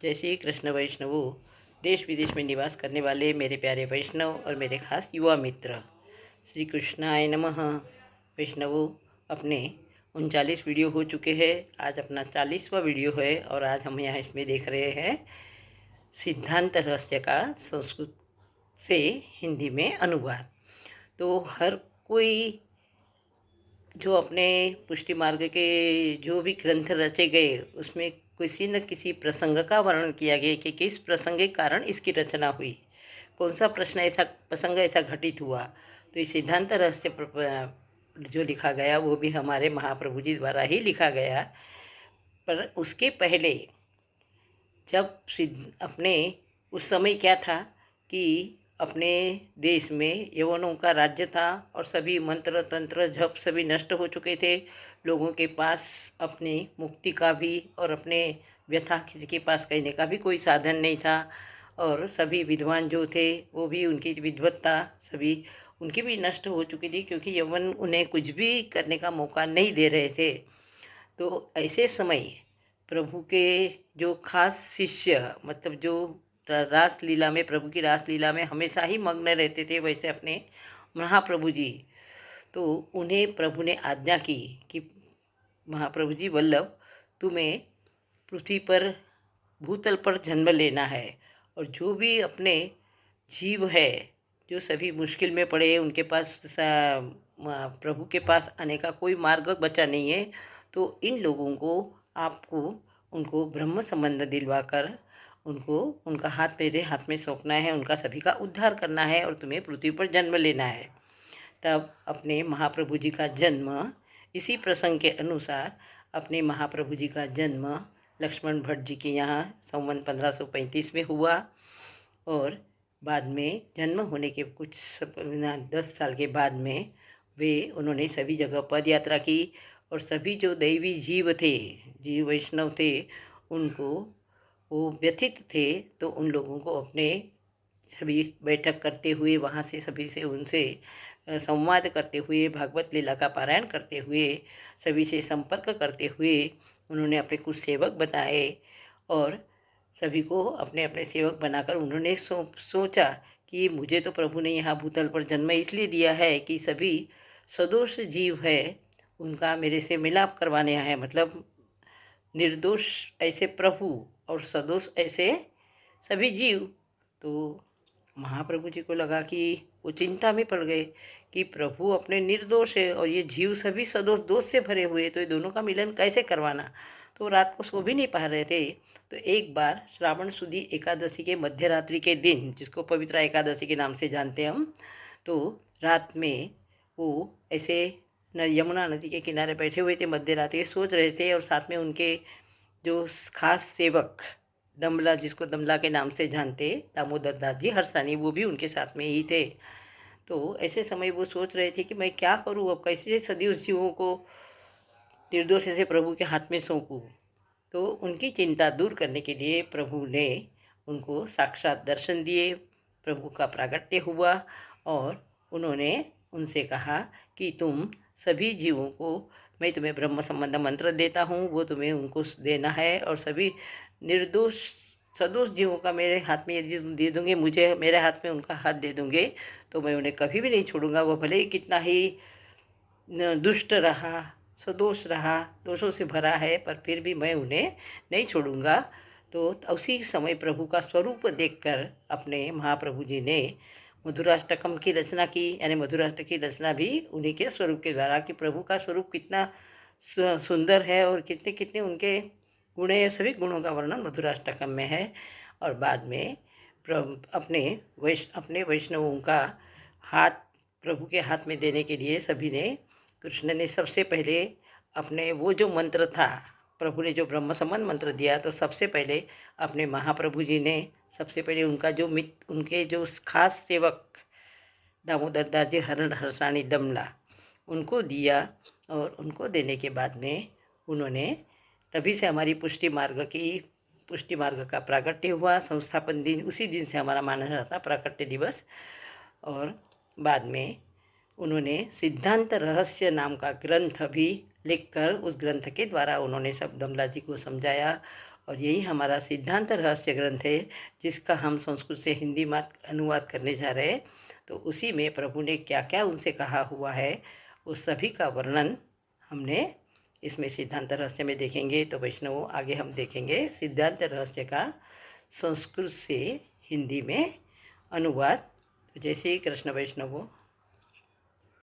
जय श्री कृष्ण वैष्णवों। देश विदेश में निवास करने वाले मेरे प्यारे वैष्णव और मेरे खास युवा मित्र, श्री कृष्णाय नमः। वैष्णवों, अपने 39 वीडियो हो चुके हैं। आज अपना 40वां वीडियो है और आज हम यहाँ इसमें देख रहे हैं सिद्धांत रहस्य का संस्कृत से हिंदी में अनुवाद। तो हर कोई जो अपने पुष्टि मार्ग के जो भी ग्रंथ रचे गए उसमें किसी न किसी प्रसंग का वर्णन किया गया कि किस प्रसंग के कारण इसकी रचना हुई, कौन सा प्रसंग ऐसा घटित हुआ। तो इस सिद्धांत रहस्य जो लिखा गया वो भी हमारे महाप्रभु जी द्वारा ही लिखा गया। पर उसके पहले जब अपने उस समय क्या था कि अपने देश में यवनों का राज्य था और सभी मंत्र तंत्र जप सभी नष्ट हो चुके थे। लोगों के पास अपनी मुक्ति का भी और अपने व्यथा किसी के पास कहने का भी कोई साधन नहीं था। और सभी विद्वान जो थे वो भी उनकी विद्वत्ता सभी उनकी भी नष्ट हो चुकी थी, क्योंकि यवन उन्हें कुछ भी करने का मौका नहीं दे रहे थे। तो ऐसे समय प्रभु के जो खास शिष्य, मतलब जो रास लीला में, प्रभु की रास लीला में हमेशा ही मग्न रहते थे, वैसे अपने महाप्रभु जी, तो उन्हें प्रभु ने आज्ञा की कि महाप्रभु जी वल्लभ, तुम्हें पृथ्वी पर भूतल पर जन्म लेना है। और जो भी अपने जीव है जो सभी मुश्किल में पड़े हैं, उनके पास प्रभु के पास आने का कोई मार्ग बचा नहीं है, तो इन लोगों को आपको उनको ब्रह्म संबंध दिलवाकर उनको उनका हाथ मेरे हाथ में सौंपना है, उनका सभी का उद्धार करना है और तुम्हें पृथ्वी पर जन्म लेना है। तब अपने महाप्रभु जी का जन्म, इसी प्रसंग के अनुसार अपने महाप्रभु जी का जन्म लक्ष्मण भट्ट जी के यहाँ संवत 1535 में हुआ। और बाद में जन्म होने के कुछ 10 साल के बाद में उन्होंने सभी जगह पद यात्रा की और सभी जो दैवी जीव थे, जीव वैष्णव थे, उनको वो व्यथित थे, तो उन लोगों को अपने सभी बैठक करते हुए वहाँ से सभी से उनसे संवाद करते हुए, भागवत लीला का पारायण करते हुए, सभी से संपर्क करते हुए उन्होंने अपने कुछ सेवक बनाए और सभी को अपने अपने सेवक बनाकर उन्होंने सोचा कि मुझे तो प्रभु ने यहाँ भूतल पर जन्म इसलिए दिया है कि सभी सदोष जीव है उनका मेरे से मिलाप करवाने आया है। मतलब निर्दोष ऐसे प्रभु और सदोष ऐसे सभी जीव। तो महाप्रभु जी को लगा कि वो चिंता में पड़ गए कि प्रभु अपने निर्दोष है और ये जीव सभी सदोष दोष से भरे हुए, तो ये दोनों का मिलन कैसे करवाना। तो रात को सो भी नहीं पा रहे थे। तो एक बार श्रावण सुदी एकादशी के मध्यरात्रि के दिन, जिसको पवित्रा एकादशी के नाम से जानते हैं हम, तो रात में वो ऐसे यमुना नदी के किनारे बैठे हुए थे, मध्य रात्रि सोच रहे थे। और साथ में उनके जो खास सेवक दमला, जिसको दमला के नाम से जानते, दामोदर दास जी हरसानी, वो भी उनके साथ में ही थे। तो ऐसे समय वो सोच रहे थे कि मैं क्या करूँ, अब कैसे सदी उस जीवों को निर्दोष से प्रभु के हाथ में सौंपूँ। तो उनकी चिंता दूर करने के लिए प्रभु ने उनको साक्षात दर्शन दिए, प्रभु का प्रागट्य हुआ और उन्होंने उनसे कहा कि तुम सभी जीवों को, मैं तुम्हें ब्रह्म संबंध मंत्र देता हूँ, वो तुम्हें उनको देना है। और सभी निर्दोष सदोष जीवों का मेरे हाथ में यदि तुम दे दोगे, मुझे मेरे हाथ में उनका हाथ दे दोगे, तो मैं उन्हें कभी भी नहीं छोड़ूंगा। वो भले ही कितना ही दुष्ट रहा, सदोष रहा, दोषों से भरा है, पर फिर भी मैं उन्हें नहीं छोड़ूंगा। तो उसी समय प्रभु का स्वरूप देखकर अपने महाप्रभु जी ने मधुराष्टकम की रचना की, यानी मधुराष्टक की रचना भी उन्हीं के स्वरूप के द्वारा, कि प्रभु का स्वरूप कितना सुंदर है और कितने कितने उनके गुण है, सभी गुणों का वर्णन मधुराष्टकम में है। और बाद में अपने वैष्णवों का हाथ प्रभु के हाथ में देने के लिए सभी ने, कृष्ण ने सबसे पहले अपने वो जो मंत्र था, प्रभु ने जो ब्रह्म संबंध मंत्र दिया, तो सबसे पहले अपने महाप्रभु जी ने सबसे पहले उनका जो उनके जो खास सेवक दामोदर दास जी हरसाणी दमला, उनको दिया। और उनको देने के बाद में उन्होंने, तभी से हमारी पुष्टि मार्ग का प्राकट्य हुआ। संस्थापन दिन उसी दिन से हमारा माना जाता प्राकट्य दिवस। और बाद में उन्होंने सिद्धांत रहस्य नाम का ग्रंथ भी लिखकर, उस ग्रंथ के द्वारा उन्होंने सब दमला जी को समझाया और यही हमारा सिद्धांत रहस्य ग्रंथ है, जिसका हम संस्कृत से हिंदी में अनुवाद करने जा रहे हैं। तो उसी में प्रभु ने क्या क्या उनसे कहा हुआ है, उस सभी का वर्णन हमने इसमें सिद्धांत रहस्य में देखेंगे। तो वैष्णवों, आगे हम देखेंगे सिद्धांत रहस्य का संस्कृत से हिंदी में अनुवाद। तो जैसे ही कृष्ण वैष्णवों,